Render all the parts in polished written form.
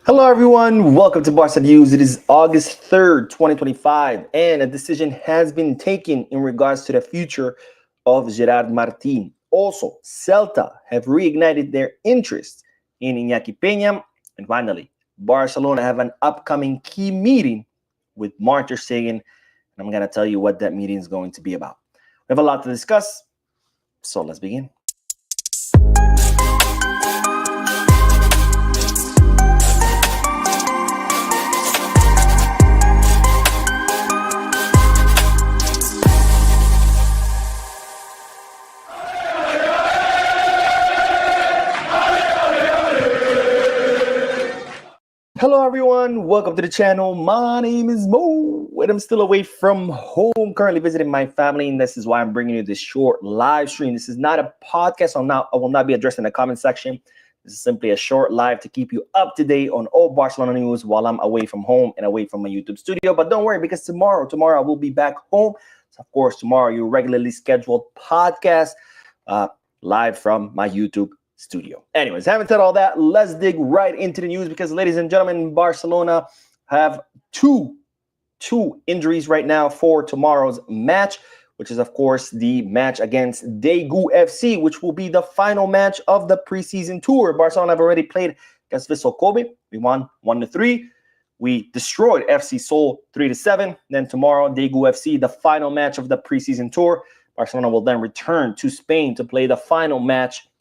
Hello, everyone. Welcome to Barca News. It is August 3rd, 2025, and a decision has been taken in regards to the future of Gerard Martin. Also, Celta have reignited their interest in Inaki Pena. And finally, Barcelona have an upcoming key meeting with Ter Stegen, and I'm going to tell you what that meeting is going to be about. We have a lot to discuss, so let's begin. Hello, everyone. Welcome to the channel. My name is Mo, and I'm still away from home, currently visiting my family, and this is why I'm bringing you this short live stream. This is not a podcast. I will not be addressing the comment section. This is simply a short live to keep you up to date on all Barcelona news while I'm away from home and away from my YouTube studio. But don't worry, because tomorrow I will be back home. So, of course, tomorrow, your regularly scheduled podcast live from my YouTube studio. Anyways, having said all that, let's dig right into the news because, ladies and gentlemen, Barcelona have two injuries right now for tomorrow's match, which is, of course, the match against Daegu FC, which will be the final match of the preseason tour. Barcelona have already played against Vissel Kobe. We won 1-3. We destroyed FC Seoul 3-7. Then tomorrow, Daegu FC, the final match of the preseason tour. Barcelona will then return to Spain to play the final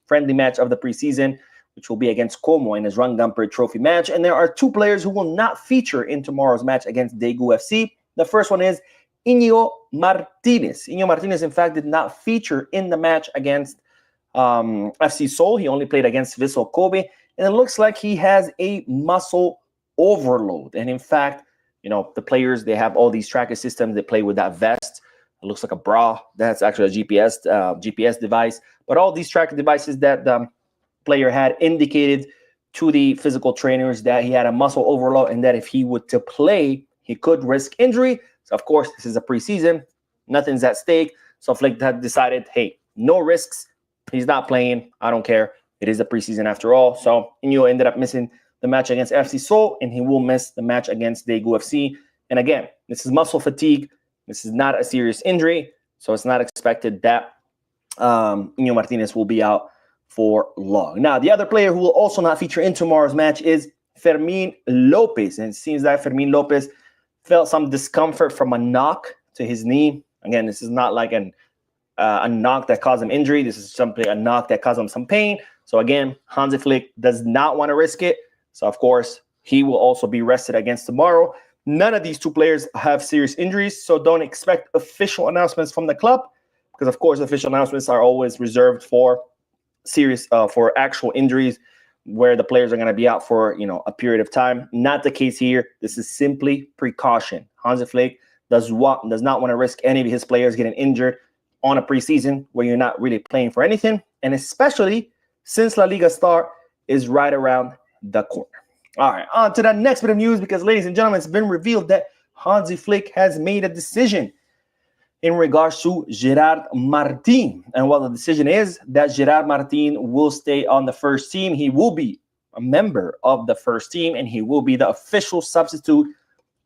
friendly match of the preseason, which will be against Como in his Rangamper Trophy match. And there are two players who will not feature in tomorrow's match against Daegu FC. The first one is Inaki Martinez. Inaki Martinez, in fact, did not feature in the match against FC Seoul. He only played against Vissel Kobe. And it looks like he has a muscle overload. And in fact, the players, they have all these tracker systems. They play with that vest. It looks like a bra. That's actually a GPS device. But all these tracking devices that the player had indicated to the physical trainers that he had a muscle overload and that if he were to play, he could risk injury. So, of course, this is a preseason. Nothing's at stake. So Flick had decided, hey, no risks. He's not playing. I don't care. It is a preseason after all. So Inyo ended up missing the match against FC Seoul, and he will miss the match against Daegu FC. And again, this is muscle fatigue. This is not a serious injury, so it's not expected that Inaki Martinez will be out for long. Now, the other player who will also not feature in tomorrow's match is Fermin Lopez. And it seems that Fermin Lopez felt some discomfort from a knock to his knee. Again, this is not like a knock that caused him injury. This is simply a knock that caused him some pain. So again, Hansi Flick does not want to risk it. So, of course, he will also be rested against tomorrow. None of these two players have serious injuries, so don't expect official announcements from the club because, of course, official announcements are always reserved for for actual injuries where the players are going to be out for, a period of time. Not the case here. This is simply precaution. Hansi Flick does not want to risk any of his players getting injured on a preseason where you're not really playing for anything, and especially since La Liga start is right around the corner. All right, on to the next bit of news because, ladies and gentlemen, it's been revealed that Hansi Flick has made a decision in regards to Gerard Martin. And what the decision is that Gerard Martin will stay on the first team. He will be a member of the first team, and he will be the official substitute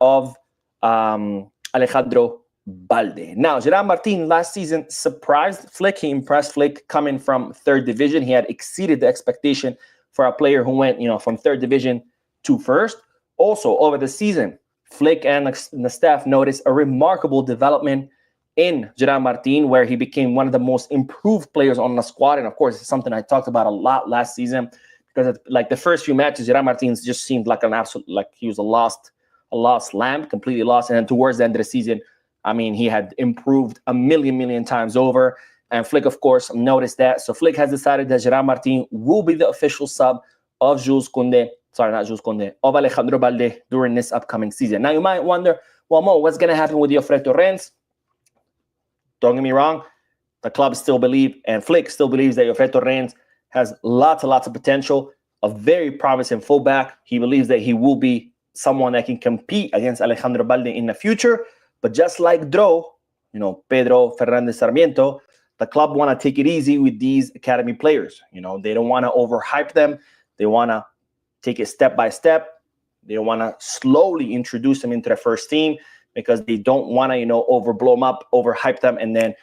of Alejandro Balde. Now, Gerard Martin last season surprised Flick. He impressed Flick coming from third division. He had exceeded the expectation for a player who went, from third division to first. Also, over the season, Flick and the staff noticed a remarkable development in Gerard Martin, where he became one of the most improved players on the squad. And of course, it's something I talked about a lot last season because the first few matches, Gerard Martin just seemed like an absolute, like he was a lost lamb, completely lost. And then towards the end of the season, he had improved a million times over. And Flick, of course, noticed that. So Flick has decided that Gerard Martin will be the official sub of of Alejandro Balde during this upcoming season. Now, you might wonder, well, Mo, what's going to happen with Jofre Torrens? Don't get me wrong. The club still believes, and Flick still believes that Jofre Torrens has lots of potential, a very promising fullback. He believes that he will be someone that can compete against Alejandro Balde in the future. But just like Dro, Pedro Fernandez Sarmiento, the club want to take it easy with these academy players. They don't want to overhype them. They want to take it step by step. They want to slowly introduce them into the first team because they don't want to, overblow them up, overhype them, and then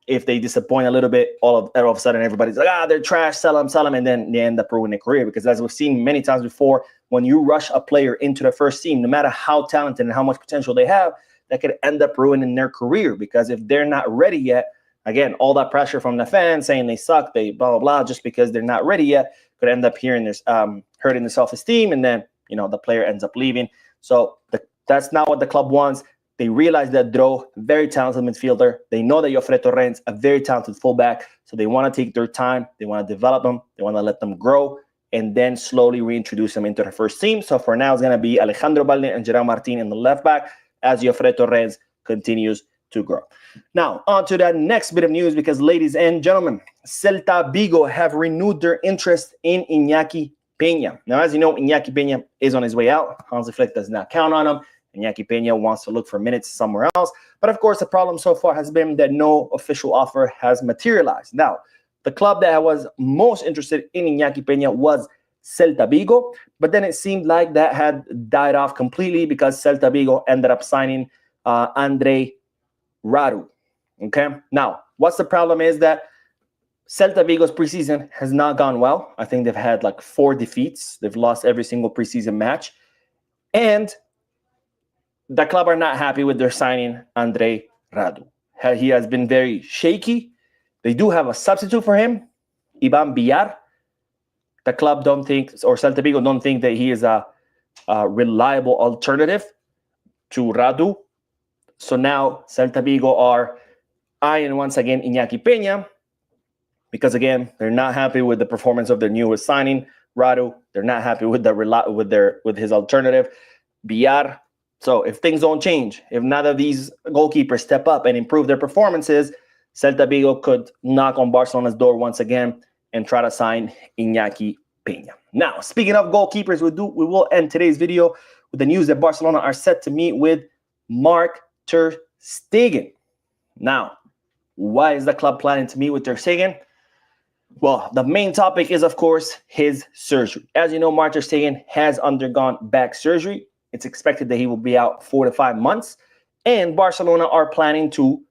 if they disappoint a little bit, all of a sudden everybody's like, they're trash, sell them, and then they end up ruining their career. Because as we've seen many times before, when you rush a player into the first team, no matter how talented and how much potential they have, that could end up ruining their career. Because if they're not ready yet, again, all that pressure from the fans saying they suck, they blah, blah, blah, just because they're not ready yet, could end up hurting the self-esteem, and then, the player ends up leaving. So that's not what the club wants. They realize that Dro, very talented midfielder. They know that Jofre Torrens, a very talented fullback. So they want to take their time. They want to develop them. They want to let them grow and then slowly reintroduce them into the first team. So for now, it's going to be Alejandro Balde and Gerard Martin in the left back as Jofre Torrens continues to grow. Now, on to that next bit of news, because ladies and gentlemen, Selta Bigo have renewed their interest in Inaki Pena. Now, as you know, Inaki Pena is on his way out. Hansi Flick does not count on him. Inaki Pena wants to look for minutes somewhere else. But of course, the problem so far has been that no official offer has materialized. Now, the club that was most interested in Inaki Pena was Selta Bigo, but then it seemed like that had died off completely because Selta Bigo ended up signing Andre Radu. Okay, now what's the problem is that Celta Vigo's preseason has not gone well. I think they've had like 4 defeats. They've lost every single preseason match, and the club are not happy with their signing Andre Radu. He has been very shaky. They do have a substitute for him, Ivan Villar. The club don't think, or Celta Vigo don't think that he is a reliable alternative to Radu. So now Celta Vigo are eyeing once again Inaki Pena, because again, they're not happy with the performance of their newest signing, Radu. They're not happy with his alternative, Villar. So if things don't change, if none of these goalkeepers step up and improve their performances, Celta Vigo could knock on Barcelona's door once again and try to sign Inaki Pena. Now, speaking of goalkeepers, we will end today's video with the news that Barcelona are set to meet with Ter Stegen. Now, why is the club planning to meet with Ter Stegen? Well, the main topic is, of course, his surgery. As you know, Ter Stegen has undergone back surgery. It's expected that he will be out 4 to 5 months. And Barcelona are planning to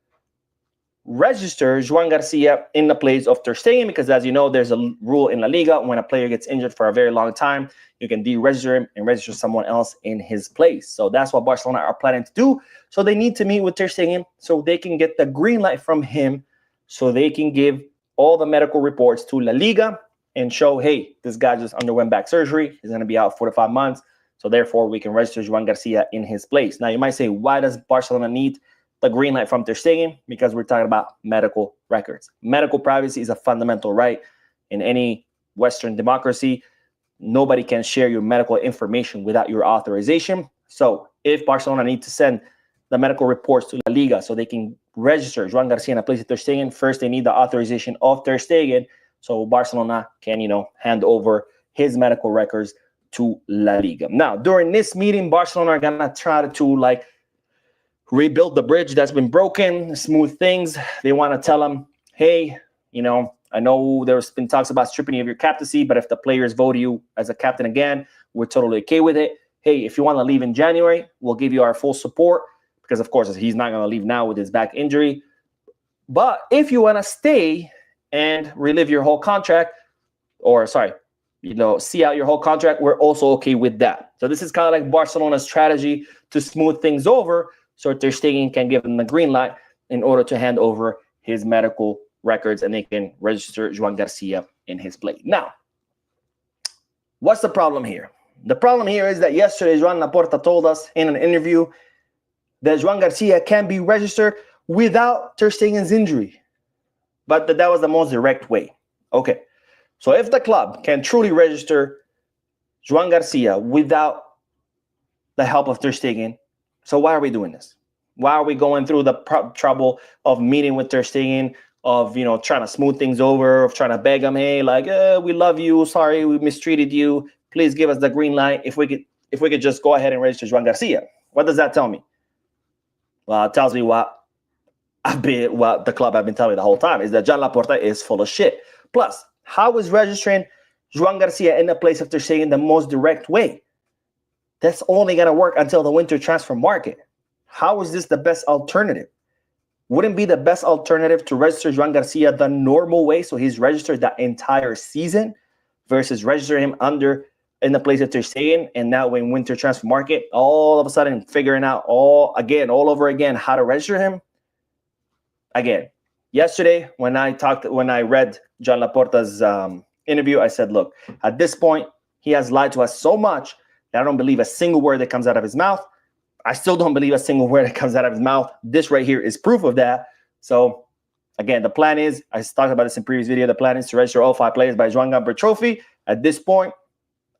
register Joan Garcia in the place of Ter Stegen, because as you know, there's a rule in La Liga: when a player gets injured for a very long time, you can deregister him and register someone else in his place. So that's what Barcelona are planning to do. So they need to meet with Ter Stegen so they can get the green light from him, so they can give all the medical reports to La Liga and show, hey, this guy just underwent back surgery. He's going to be out 4 to 5 months. So therefore, we can register Joan Garcia in his place. Now, you might say, why does Barcelona need the green light from Ter Stegen? Because we're talking about medical records. Medical privacy is a fundamental right in any Western democracy. Nobody can share your medical information without your authorization. So if Barcelona need to send the medical reports to La Liga so they can register Joan Garcia in a place of Ter Stegen, first they need the authorization of Ter Stegen so Barcelona can, hand over his medical records to La Liga. Now, during this meeting, Barcelona are going to try to rebuild the bridge that's been broken, smooth things. They want to tell him, hey, I know there's been talks about stripping you of your captaincy, but if the players vote you as a captain again, we're totally okay with it. Hey, if you want to leave in January, we'll give you our full support, because of course he's not going to leave now with his back injury. But if you want to stay and relive your whole contract, see out your whole contract, we're also okay with that. So this is kind of like Barcelona's strategy to smooth things over, so Ter Stegen can give them the green light in order to hand over his medical records and they can register Joan Garcia in his place. Now, what's the problem here? The problem here is that yesterday Joan Laporta told us in an interview that Joan Garcia can be registered without Ter Stegen's injury, but that was the most direct way. Okay, so if the club can truly register Joan Garcia without the help of Ter Stegen, so why are we doing this? Why are we going through the trouble of meeting with Ter Stegen, of trying to smooth things over, of trying to beg him, hey, we love you, sorry we mistreated you, please give us the green light. If we could just go ahead and register Joan Garcia. What does that tell me? Well, it tells me what the club have been telling me the whole time, is that Joan Laporta is full of shit. Plus, how is registering Joan Garcia in the place of Ter Stegen the most direct way? That's only going to work until the winter transfer market. How is this the best alternative? Wouldn't be the best alternative to register Joan Garcia the normal way, so he's registered that entire season, versus registering him in the place of Ter Stegen, and now when winter transfer market, all of a sudden figuring out all over again how to register him. Again, yesterday when I read John Laporta's interview, I said, look, at this point, he has lied to us so much that I don't believe a single word that comes out of his mouth. I still don't believe a single word that comes out of his mouth. This right here is proof of that. So, again, the plan is, I talked about this in previous video, the plan is to register all 5 players by Joan Gamper Trophy. At this point,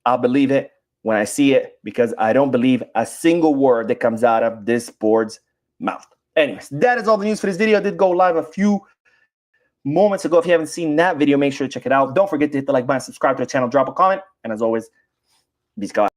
I'll believe it when I see it, because I don't believe a single word that comes out of this board's mouth. Anyways, that is all the news for this video. I did go live a few moments ago. If you haven't seen that video, make sure to check it out. Don't forget to hit the like button, subscribe to the channel, drop a comment, and as always, be sky.